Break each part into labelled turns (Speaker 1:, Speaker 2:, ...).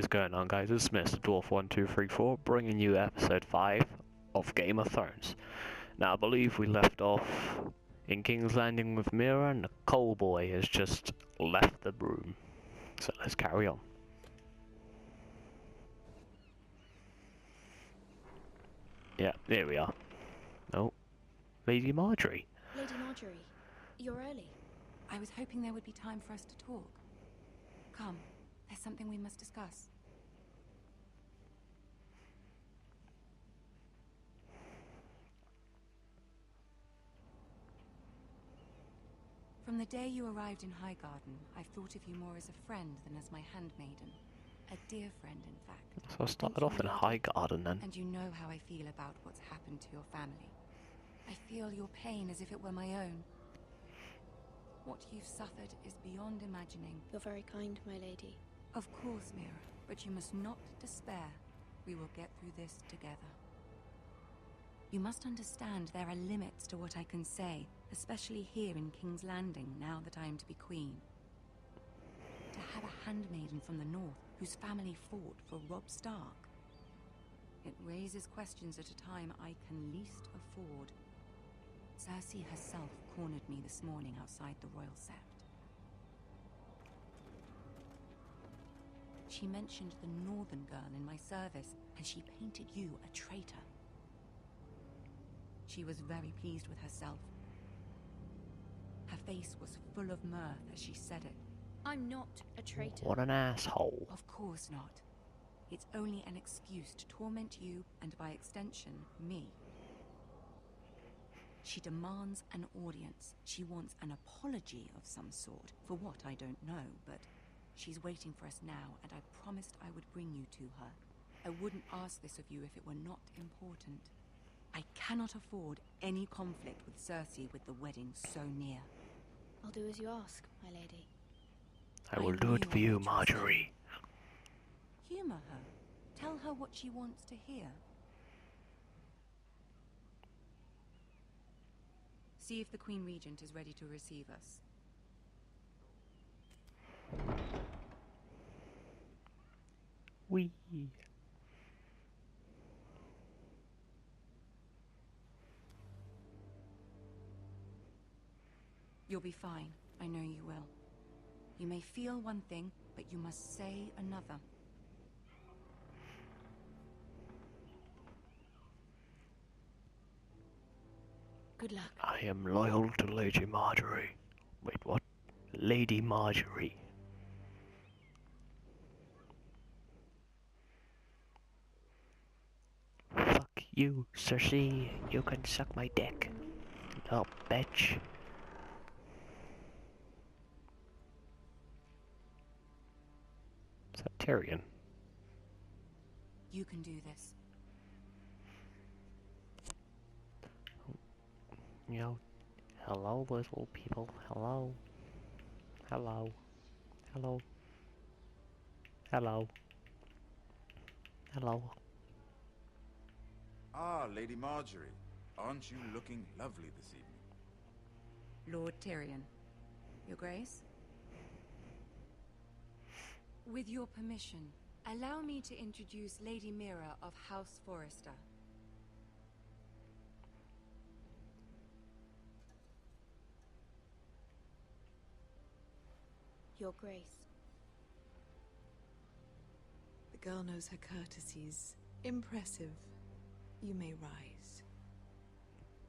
Speaker 1: is going on, guys? It's Mr. Dwarf1234 bringing you episode 5 of Game of Thrones. Now, I believe we left off in King's Landing with Mira, and the coal boy has just left the room. So let's carry on. Yeah, here we are. Oh, Lady Marjorie.
Speaker 2: Lady Marjorie, you're early.
Speaker 3: I was hoping there would be time for us to talk. Come, there's something we must discuss. From the day you arrived in Highgarden, I've thought of you more as a friend than as my handmaiden. A dear friend, in fact.
Speaker 1: So I started off in Highgarden then.
Speaker 3: And you know how I feel about what's happened to your family. I feel your pain as if it were my own. What you've suffered is beyond imagining.
Speaker 2: You're very kind, my lady.
Speaker 3: Of course, Mira, but you must not despair. We will get through this together. You must understand there are limits to what I can say, especially here in King's Landing, now that I am to be queen. To have a handmaiden from the north whose family fought for Robb Stark. It raises questions at a time I can least afford. Cersei herself cornered me this morning outside the Royal Sept. She mentioned the northern girl in my service, and she painted you a traitor. She was very pleased with herself. Her face was full of mirth as she said it.
Speaker 2: I'm not a traitor.
Speaker 1: What an asshole.
Speaker 3: Of course not. It's only an excuse to torment you, and by extension, me. She demands an audience. She wants an apology of some sort. For what, I don't know, but she's waiting for us now, and I promised I would bring you to her. I wouldn't ask this of you if it were not important. I cannot afford any conflict with Cersei with the wedding so near.
Speaker 2: I'll do as you ask, my lady.
Speaker 1: I will do it for you, Marjorie.
Speaker 3: Humor her. Tell her what she wants to hear. See if the Queen Regent is ready to receive us.
Speaker 1: Wee.
Speaker 3: You'll be fine. I know you will. You may feel one thing, but you must say another.
Speaker 2: Good luck.
Speaker 1: I am loyal to Lady Marjorie. Wait, what? Lady Marjorie. Fuck you, Cersei. You can suck my dick. Oh, bitch. Is that Tyrion?
Speaker 3: You can do this.
Speaker 1: You know, hello, little people. Hello. Hello. Hello. Hello. Hello.
Speaker 4: Ah, Lady Marjorie. Aren't you looking lovely this evening?
Speaker 3: Lord Tyrion. Your Grace? With your permission, allow me to introduce Lady Mira of House Forrester.
Speaker 2: Your Grace.
Speaker 5: The girl knows her courtesies. Impressive. You may rise.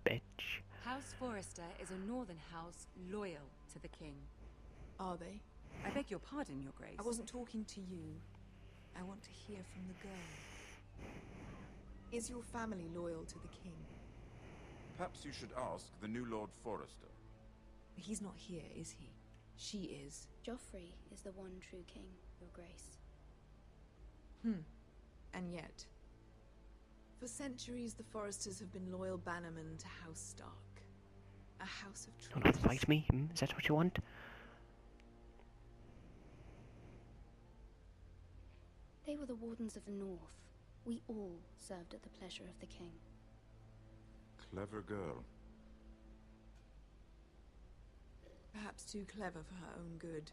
Speaker 1: Bitch.
Speaker 3: House Forrester is a northern house loyal to the king.
Speaker 5: Are they?
Speaker 3: I beg your pardon, Your Grace.
Speaker 5: I wasn't talking to you. I want to hear from the girl. Is your family loyal to the king?
Speaker 4: Perhaps you should ask the new Lord Forrester.
Speaker 5: He's not here, is he? She is.
Speaker 2: Joffrey is the one true king, Your Grace.
Speaker 5: And yet, for centuries the Forresters have been loyal bannermen to House Stark. A house of
Speaker 1: You wanna
Speaker 5: traitors.
Speaker 1: fight me? Is that what you want?
Speaker 2: They were the Wardens of the North. We all served at the pleasure of the king.
Speaker 4: Clever girl.
Speaker 5: Perhaps too clever for her own good.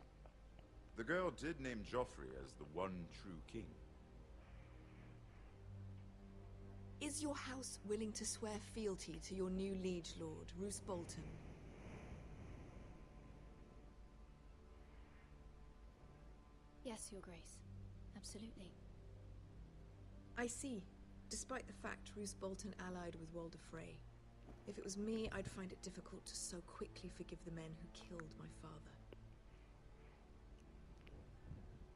Speaker 4: The girl did name Joffrey as the one true king.
Speaker 5: Is your house willing to swear fealty to your new liege lord, Roose Bolton?
Speaker 2: Yes, Your Grace. Absolutely.
Speaker 5: I see. Despite the fact Roose Bolton allied with Walder Frey. If it was me, I'd find it difficult to so quickly forgive the men who killed my father.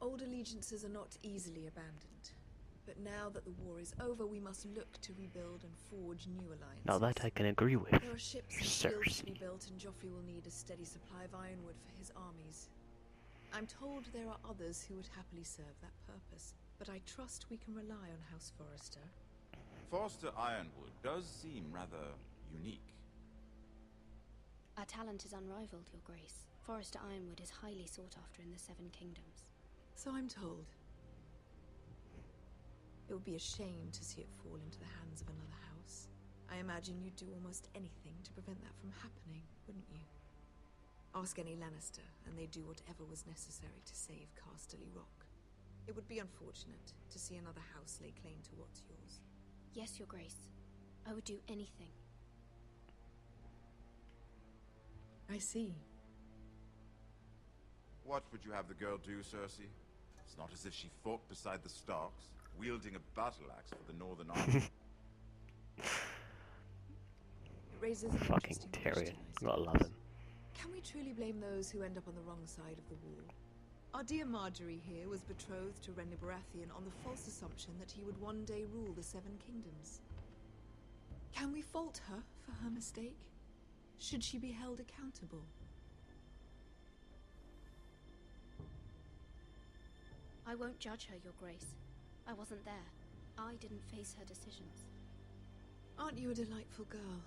Speaker 5: Old allegiances are not easily abandoned. But now that the war is over, we must look to rebuild and forge new alliances.
Speaker 1: Now that I can agree with,
Speaker 5: There are ships and shields to be
Speaker 1: Cersei.
Speaker 5: built, and Joffrey will need a steady supply of ironwood for his armies. I'm told there are others who would happily serve that purpose, but I trust we can rely on House Forrester.
Speaker 4: Forster Ironwood does seem rather unique.
Speaker 2: Our talent is unrivaled, Your Grace. Forrester Ironwood is highly sought after in the Seven Kingdoms.
Speaker 5: So I'm told. It would be a shame to see it fall into the hands of another house. I imagine you'd do almost anything to prevent that from happening, wouldn't you? Ask any Lannister, and they'd do whatever was necessary to save Casterly Rock. It would be unfortunate to see another house lay claim to what's yours.
Speaker 2: Yes, Your Grace. I would do anything.
Speaker 5: I see.
Speaker 4: What would you have the girl do, Cersei? It's not as if she fought beside the Starks, wielding a battle axe for the Northern Army.
Speaker 5: It raises an
Speaker 1: Fucking
Speaker 5: interesting
Speaker 1: Tyrion.
Speaker 5: question, I
Speaker 1: Gotta love
Speaker 5: suppose.
Speaker 1: him.
Speaker 5: Can we truly blame those who end up on the wrong side of the wall? Our dear Marjorie here was betrothed to Renly Baratheon on the false assumption that he would one day rule the Seven Kingdoms. Can we fault her for her mistake? Should she be held accountable?
Speaker 2: I won't judge her, Your Grace. I wasn't there. I didn't face her decisions.
Speaker 5: Aren't you a delightful girl?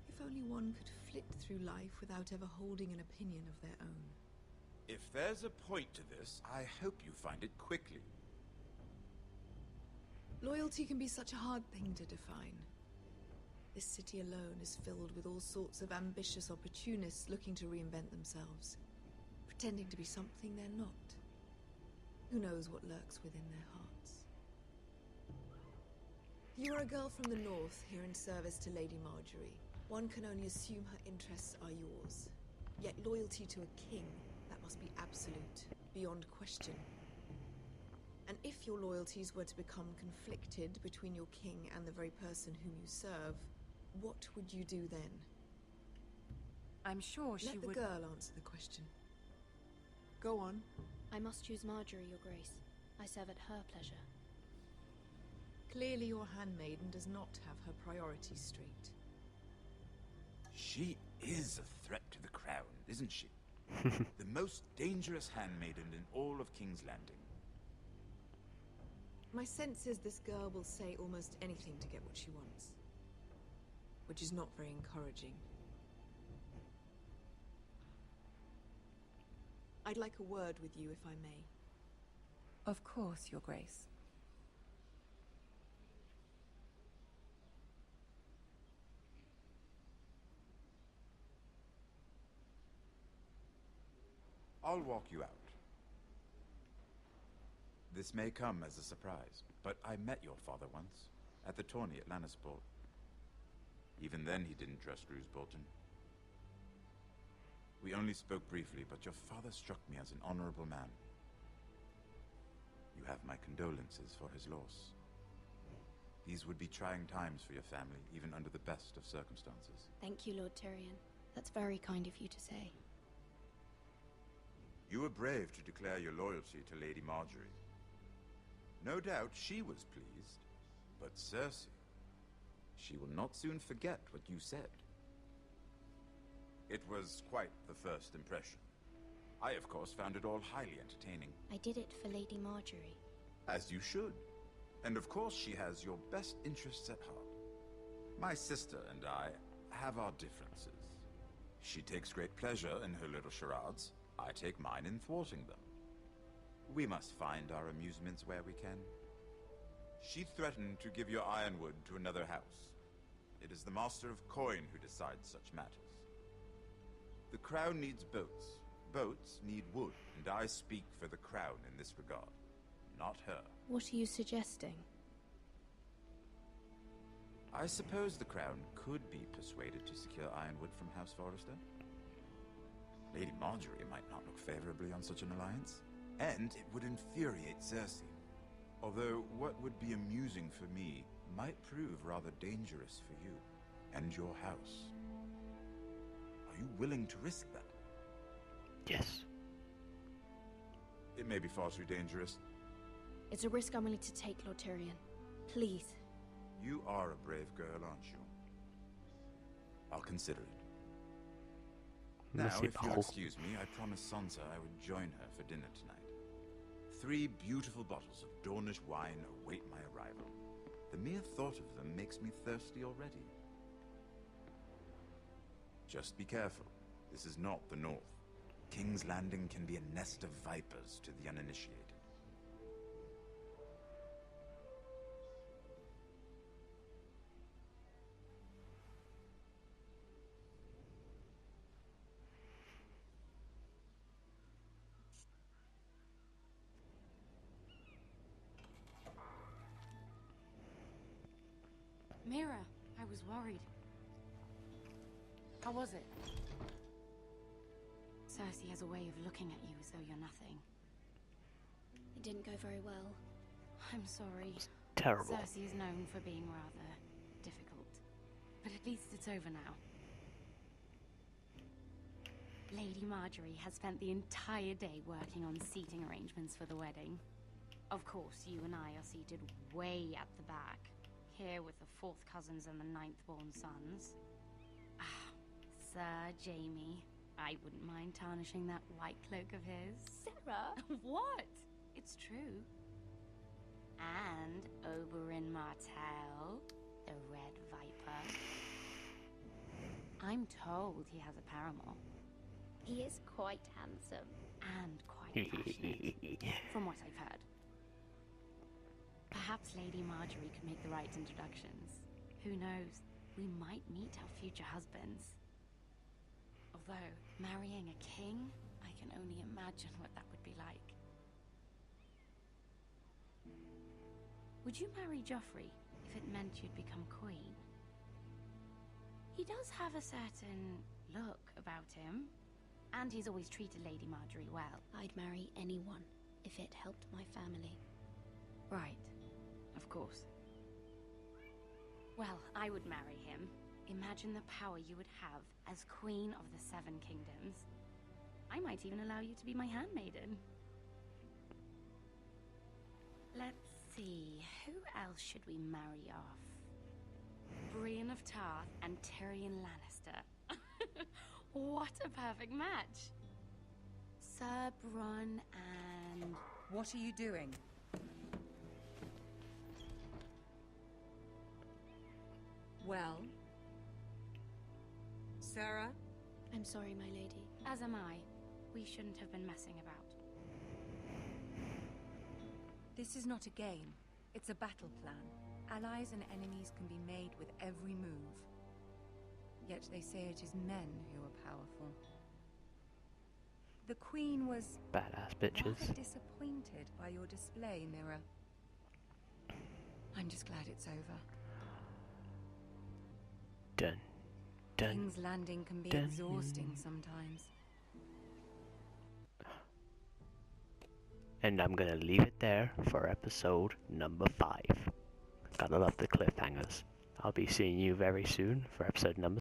Speaker 5: If only one could flit through life without ever holding an opinion of their own.
Speaker 4: If there's a point to this, I hope you find it quickly.
Speaker 5: Loyalty can be such a hard thing to define. This city alone is filled with all sorts of ambitious opportunists looking to reinvent themselves, pretending to be something they're not. Who knows what lurks within their hearts? You are a girl from the north, here in service to Lady Marjorie. One can only assume her interests are yours. Yet loyalty to a king, that must be absolute, beyond question. And if your loyalties were to become conflicted between your king and the very person whom you serve, what would you do then?
Speaker 3: I'm sure she
Speaker 5: Let the
Speaker 3: would...
Speaker 5: girl answer the question. Go on.
Speaker 2: I must choose Marjorie, Your Grace. I serve at her pleasure.
Speaker 5: Clearly your handmaiden does not have her priorities straight.
Speaker 4: She is a threat to the crown, isn't she? The most dangerous handmaiden in all of King's Landing.
Speaker 5: My sense is this girl will say almost anything to get what she wants. Which is not very encouraging. I'd like a word with you, if I may.
Speaker 3: Of course, Your Grace.
Speaker 4: I'll walk you out. This may come as a surprise, but I met your father once, at the tourney at Lannisport. Even then he didn't trust Roose Bolton. We only spoke briefly, but your father struck me as an honorable man. You have my condolences for his loss. These would be trying times for your family, even under the best of circumstances.
Speaker 2: Thank you, Lord Tyrion. That's very kind of you to say.
Speaker 4: You were brave to declare your loyalty to Lady Marjorie. No doubt she was pleased, but Cersei, she will not soon forget what you said. It was quite the first impression. I, of course, found it all highly entertaining.
Speaker 2: I did it for Lady Marjorie.
Speaker 4: As you should. And of course she has your best interests at heart. My sister and I have our differences. She takes great pleasure in her little charades. I take mine in thwarting them. We must find our amusements where we can. She threatened to give your ironwood to another house. It is the Master of Coin who decides such matters. The crown needs boats, boats need wood, and I speak for the crown in this regard, not her.
Speaker 2: What are you suggesting?
Speaker 4: I suppose the crown could be persuaded to secure ironwood from House Forrester. Lady Marjorie might not look favorably on such an alliance, and it would infuriate Cersei. Although what would be amusing for me might prove rather dangerous for you and your house. Are you willing to risk that?
Speaker 1: Yes.
Speaker 4: It may be far too dangerous.
Speaker 2: It's a risk I'm willing to take, Lord Tyrion. Please.
Speaker 4: You are a brave girl, aren't you? I'll consider it. Now, if you'll excuse me, I promised Sansa I would join her for dinner tonight. 3 beautiful bottles of Dornish wine await my arrival. The mere thought of them makes me thirsty already. Just be careful. This is not the North. King's Landing can be a nest of vipers to the uninitiated.
Speaker 3: Mira, I was worried. How was it? Cersei has a way of looking at you as though you're nothing.
Speaker 2: It didn't go very well.
Speaker 3: I'm sorry.
Speaker 1: Terrible.
Speaker 3: Cersei is known for being rather difficult. But at least it's over now. Lady Marjorie has spent the entire day working on seating arrangements for the wedding. Of course, you and I are seated way at the back, here with the 4th cousins and the 9th-born sons. Ah, Sir Jaime. I wouldn't mind tarnishing that white cloak of his.
Speaker 2: Sarah!
Speaker 3: What? It's true. And Oberyn Martell, the Red Viper. I'm told he has a paramour.
Speaker 2: He is quite handsome.
Speaker 3: And quite passionate, from what I've heard. Perhaps Lady Marjorie could make the right introductions. Who knows? We might meet our future husbands. Although, marrying a king, I can only imagine what that would be like. Would you marry Joffrey if it meant you'd become queen? He does have a certain look about him, and he's always treated Lady Marjorie well.
Speaker 2: I'd marry anyone if it helped my family.
Speaker 3: Right. Of course. Well, I would marry him. Imagine the power you would have as Queen of the 7 Kingdoms. I might even allow you to be my handmaiden. Let's see, who else should we marry off? Brienne of Tarth and Tyrion Lannister. What a perfect match! Sir Bronn and...
Speaker 6: What are you doing? Well? Sarah?
Speaker 2: I'm sorry, my lady.
Speaker 3: As am I. We shouldn't have been messing about.
Speaker 6: This is not a game. It's a battle plan. Allies and enemies can be made with every move. Yet they say it is men who are powerful. The Queen was
Speaker 1: Badass bitches.
Speaker 6: rather disappointed by your display, Mira. I'm just glad it's over.
Speaker 1: Dun, dun,
Speaker 6: King's Landing can be
Speaker 1: dun.
Speaker 6: exhausting sometimes.
Speaker 1: And I'm gonna leave it there for episode number 5. Gotta love the cliffhangers. I'll be seeing you very soon for episode number